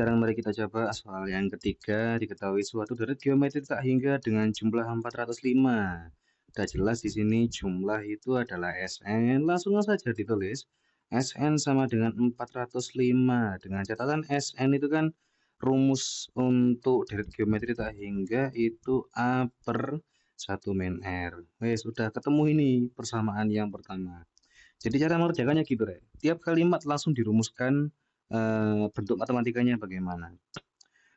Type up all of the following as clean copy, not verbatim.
Sekarang mari kita coba soal yang ketiga. Diketahui suatu deret geometri tak hingga dengan jumlah 405. Sudah jelas di sini jumlah itu adalah Sn. Langsung saja ditulis. Sn sama dengan 405. Dengan catatan Sn itu kan rumus untuk deret geometri tak hingga itu A per 1 min R. Sudah ketemu ini persamaan yang pertama. Jadi cara mengerjakannya gitu, Rek. Tiap kalimat langsung dirumuskan bentuk matematikanya bagaimana.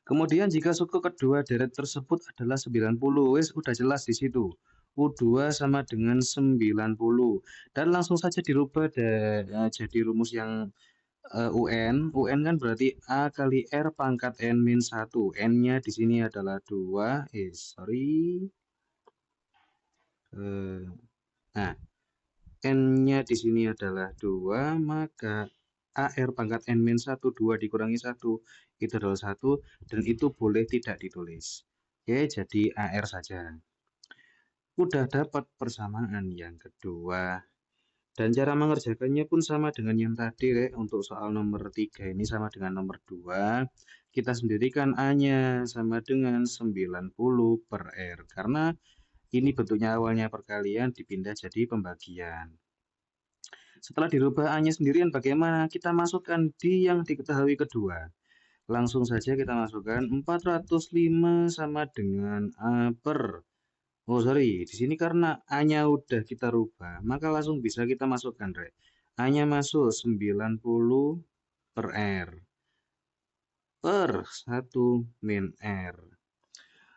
Kemudian jika suku kedua deret tersebut adalah 90, udah jelas di situ. U2 sama dengan 90. Dan langsung saja dirubah jadi rumus yang UN. UN kan berarti A kali R pangkat N min 1. N-nya di sini adalah 2. Eh, nah, N-nya di sini adalah 2, maka AR pangkat N min 1, 2 dikurangi 1, itu adalah 1, dan itu boleh tidak ditulis. Oke, jadi AR saja. Udah dapat persamaan yang kedua. Dan cara mengerjakannya pun sama dengan yang tadi, untuk soal nomor 3 ini sama dengan nomor 2. Kita sendirikan A-nya sama dengan 90 per R. Karena ini bentuknya awalnya perkalian dipindah jadi pembagian. Setelah dirubah A-nya sendirian bagaimana? Kita masukkan di yang diketahui kedua. Langsung saja kita masukkan 405 sama dengan A per. Oh sorry, di sini karena A-nya udah kita rubah, maka langsung bisa kita masukkan, Rek. A-nya masuk 90 per R. Per 1 min R.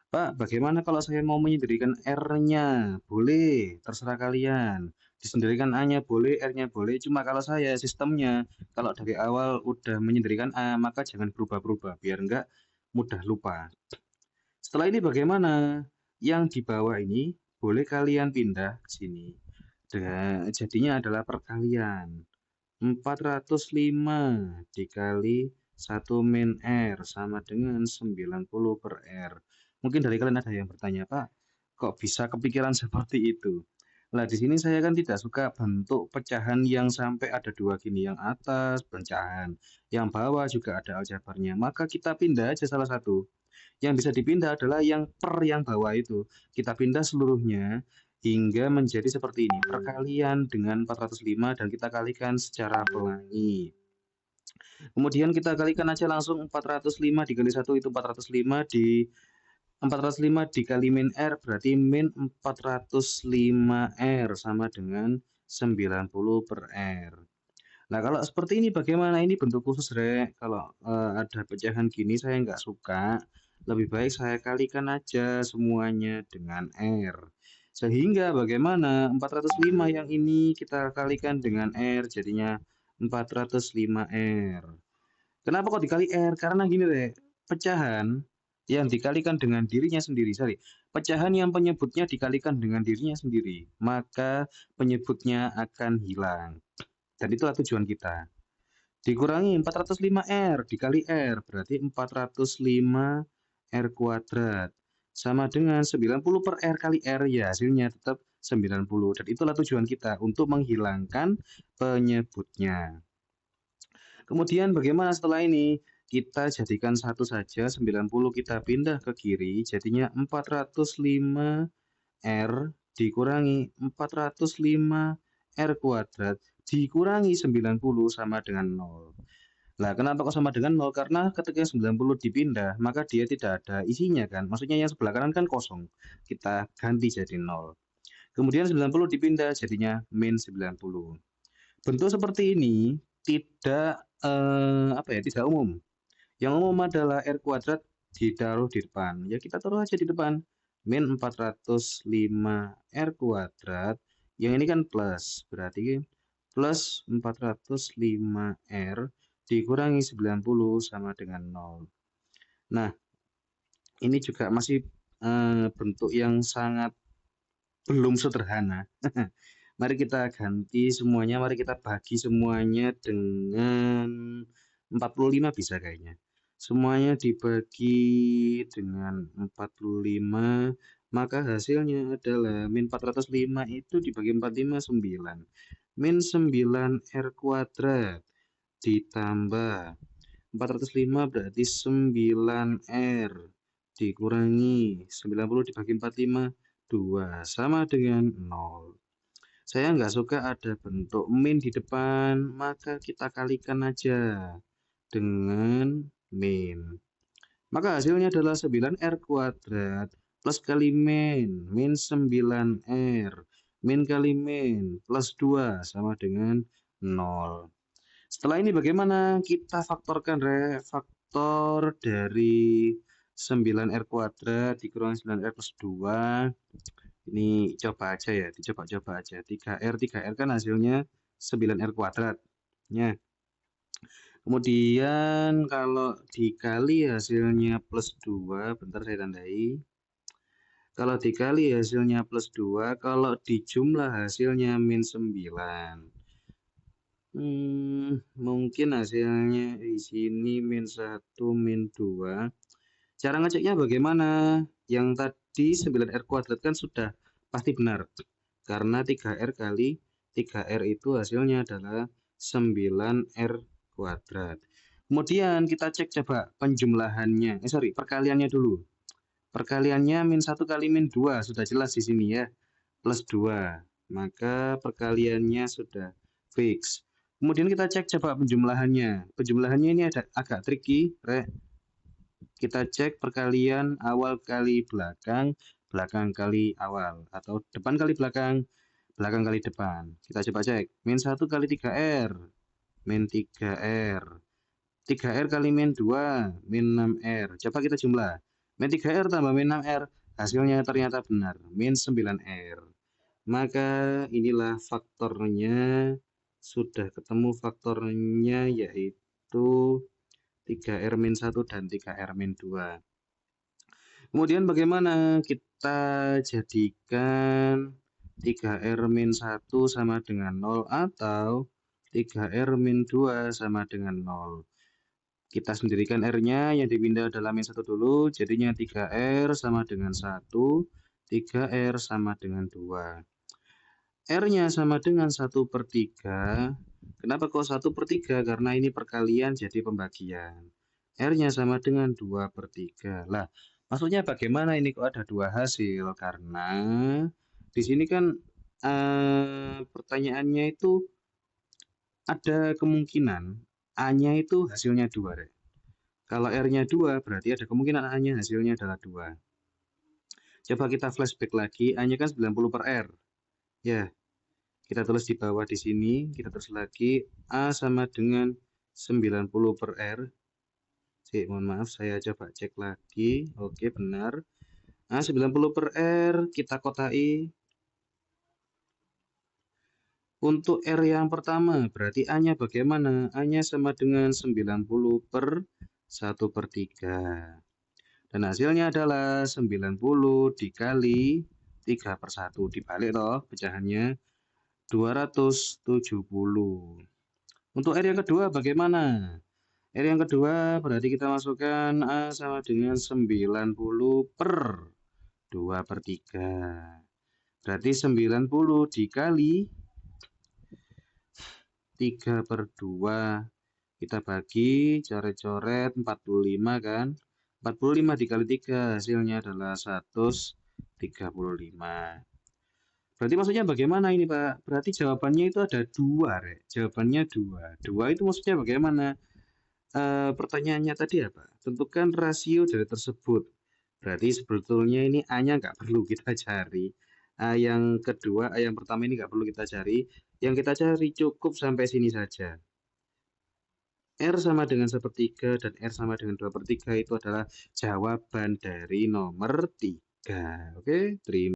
Pak, bagaimana kalau saya mau menyendirikan R-nya? Boleh, terserah kalian. Disendirikan A-nya boleh, R-nya boleh. Cuma kalau saya sistemnya, kalau dari awal udah menyendirikan A, maka jangan berubah-berubah, biar nggak mudah lupa. Setelah ini bagaimana? Yang di bawah ini boleh kalian pindah ke sini. Jadinya adalah perkalian. 405 dikali 1 min R sama dengan 90 per R. Mungkin dari kalian ada yang bertanya, Pak, kok bisa kepikiran seperti itu? Nah, di sini saya kan tidak suka bentuk pecahan yang sampai ada dua gini, yang atas pecahan, yang bawah juga ada aljabarnya. Maka kita pindah aja salah satu. Yang bisa dipindah adalah yang per yang bawah itu. Kita pindah seluruhnya hingga menjadi seperti ini. Perkalian dengan 405 dan kita kalikan secara pelangi. Kemudian kita kalikan aja langsung 405 dikali 1 itu 405 dikali min R berarti min 405 R sama dengan 90 per R. Nah, kalau seperti ini bagaimana? Ini bentuk khusus, Rek. Kalau ada pecahan gini saya nggak suka. Lebih baik saya kalikan aja semuanya dengan R. Sehingga bagaimana? 405 yang ini kita kalikan dengan R, jadinya 405 R. Kenapa kok dikali R? Karena gini, Rek. Pecahan yang dikalikan dengan dirinya sendiri, sorry. Pecahan yang penyebutnya dikalikan dengan dirinya sendiri, maka penyebutnya akan hilang. Dan itulah tujuan kita. Dikurangi 405 R dikali R berarti 405 R kuadrat. Sama dengan 90 per R kali R, ya hasilnya tetap 90. Dan itulah tujuan kita untuk menghilangkan penyebutnya. Kemudian bagaimana setelah ini? Kita jadikan satu saja, 90 kita pindah ke kiri, jadinya 405 R dikurangi 405 R kuadrat dikurangi 90 sama dengan 0. Nah, kenapa kok sama dengan 0? Karena ketika 90 dipindah, maka dia tidak ada isinya kan. Maksudnya yang sebelah kanan kan kosong. Kita ganti jadi 0. Kemudian 90 dipindah jadinya min 90. Bentuk seperti ini tidak tidak umum. Yang umum adalah R kuadrat ditaruh di depan. Ya kita taruh aja di depan. Min 405 R kuadrat. Yang ini kan plus. Berarti plus 405 R dikurangi 90 sama dengan 0. Nah, ini juga masih bentuk yang sangat belum sederhana. Mari kita ganti semuanya. Mari kita bagi semuanya dengan 45 bisa kayaknya. Semuanya dibagi dengan 45, maka hasilnya adalah min 405 itu dibagi 45, 9. Min 9 R kuadrat ditambah 405 berarti 9R dikurangi 90 dibagi 45, 2 sama dengan 0. Saya nggak suka ada bentuk min di depan, maka kita kalikan aja dengan min. Maka hasilnya adalah 9R kuadrat plus kali min 9R, min kali min plus 2 sama dengan 0. Setelah ini bagaimana? Kita faktorkan, faktor dari 9R kuadrat dikurangi 9R plus 2. Ini coba aja ya, dicoba-coba aja. 3R kan hasilnya 9R kuadrat. Ya. Kemudian kalau dikali hasilnya plus 2, bentar saya tandai. Kalau dikali hasilnya plus 2, kalau dijumlah hasilnya min 9. Mungkin hasilnya di sini min 1, min 2. Cara ngeceknya bagaimana? Yang tadi 9R kuadrat kan sudah pasti benar. Karena 3R kali 3R itu hasilnya adalah 9R kuadrat. Kemudian kita cek coba penjumlahannya. Perkaliannya dulu. Perkaliannya min 1 kali min 2 sudah jelas di sini ya. Plus 2. Maka perkaliannya sudah fix. Kemudian kita cek coba penjumlahannya. Penjumlahannya ini agak tricky, Kita cek perkalian awal kali belakang, belakang kali awal. Atau depan kali belakang, belakang kali depan. Kita coba cek. Min 1 kali 3R. Min 3R. 3R kali min 2. Min 6R. Coba kita jumlah. Min 3R tambah min 6R. Hasilnya ternyata benar. Min 9R. Maka inilah faktornya. Sudah ketemu faktornya yaitu 3R min 1 dan 3R min 2. Kemudian bagaimana kita jadikan 3R min 1 sama dengan 0 atau 3R min 2 sama dengan 0. Kita sendirikan R-nya, yang dipindah adalah min 1 dulu, jadinya 3R sama dengan 1, 3R sama dengan 2. R-nya sama dengan 1/3. Kenapa kok 1/3? Karena ini perkalian jadi pembagian. R-nya sama dengan 2/3. Lah, maksudnya bagaimana ini kok ada dua hasil? Karena di sini kan pertanyaannya itu ada kemungkinan A-nya itu hasilnya 2. Kalau R-nya 2, berarti ada kemungkinan A-nya hasilnya adalah 2. Coba kita flashback lagi, A-nya kan 90/R. Ya, kita tulis di bawah di sini, kita tulis lagi A sama dengan 90/R. Mohon maaf, saya coba cek lagi. Oke, benar. A 90/R kita kotai. Untuk R yang pertama, berarti A-nya bagaimana? A-nya sama dengan 90/1/3. Dan hasilnya adalah 90 dikali 3/1. Dibalik loh pecahannya. 270. Untuk R yang kedua bagaimana? R yang kedua berarti kita masukkan A sama dengan 90/2/3. Berarti 90 dikali 3/2. Kita bagi, coret-coret 45 kan. 45 dikali 3 hasilnya adalah 135. Berarti maksudnya bagaimana ini Pak? Berarti jawabannya itu ada 2, Jawabannya 2. 2 itu maksudnya bagaimana? Pertanyaannya tadi apa? Tentukan rasio dari tersebut. Berarti sebetulnya ini A-nya nggak perlu kita cari. A yang kedua, A yang pertama ini nggak perlu kita cari. Yang kita cari cukup sampai sini saja. R sama dengan 1/3 dan R sama dengan 2/3 itu adalah jawaban dari nomor 3. Oke, terima kasih.